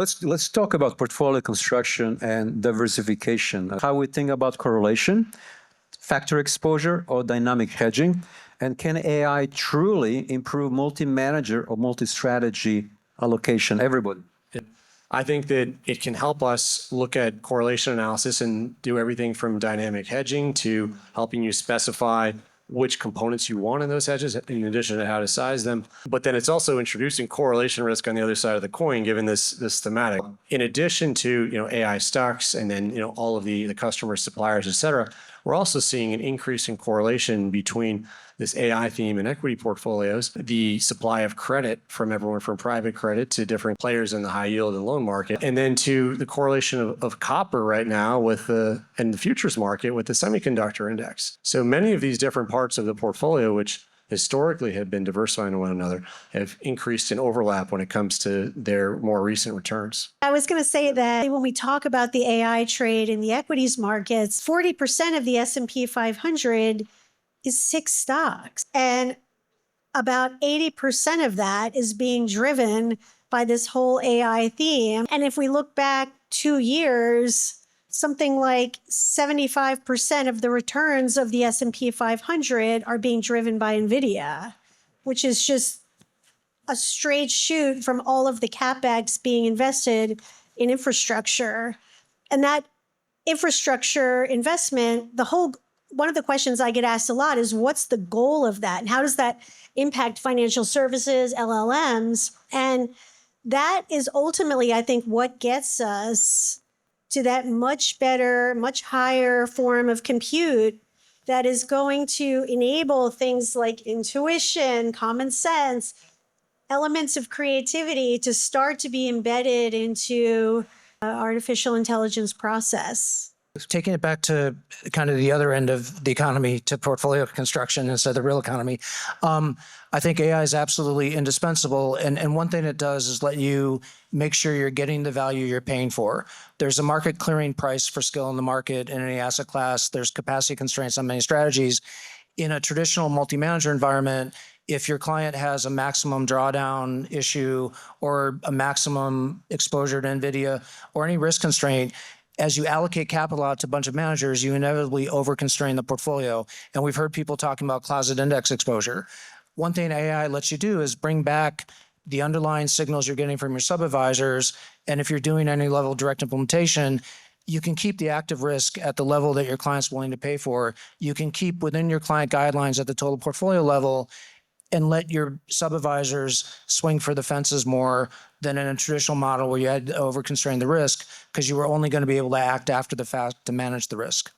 Let's talk about portfolio construction and diversification. How we think about correlation, factor exposure, or dynamic hedging, and can AI truly improve multi-manager or multi-strategy allocation? Everybody. I think that it can help us look at correlation analysis and do everything from dynamic hedging to helping you specify which components you want in those hedges, in addition to how to size them. But then it's also introducing correlation risk on the other side of the coin, given this thematic. In addition to AI stocks and then all of the customers, suppliers, et cetera, we're also seeing an increase in correlation between this AI theme and equity portfolios, the supply of credit from everyone from private credit to different players in the high yield and loan market, and then to the correlation of copper right now with the futures market with the semiconductor index. So many of these different parts of the portfolio, which historically have been diversifying to one another, have increased in overlap when it comes to their more recent returns. I was going to say that when we talk about the AI trade in the equities markets, 40% of the S&P 500 is 6 stocks. And about 80% of that is being driven by this whole AI theme. And if we look back 2 years, something like 75% of the returns of the S&P 500 are being driven by NVIDIA, which is just a straight shoot from all of the CapEx being invested in infrastructure. And that infrastructure investment, one of the questions I get asked a lot is, what's the goal of that? And how does that impact financial services, LLMs? And that is ultimately, I think, what gets us to that much better, much higher form of compute that is going to enable things like intuition, common sense, elements of creativity to start to be embedded into artificial intelligence process. Taking it back to kind of the other end of the economy, to portfolio construction instead of the real economy, I think AI is absolutely indispensable. And one thing it does is let you make sure you're getting the value you're paying for. There's a market clearing price for skill in the market in any asset class. There's capacity constraints on many strategies. In a traditional multi-manager environment, if your client has a maximum drawdown issue or a maximum exposure to NVIDIA or any risk constraint, as you allocate capital out to a bunch of managers, you inevitably overconstrain the portfolio. And we've heard people talking about closet index exposure. One thing AI lets you do is bring back the underlying signals you're getting from your sub-advisors. And if you're doing any level of direct implementation, you can keep the active risk at the level that your client's willing to pay for. You can keep within your client guidelines at the total portfolio level and let your sub-advisors swing for the fences more than in a traditional model where you had to over-constrain the risk because you were only going to be able to act after the fact to manage the risk.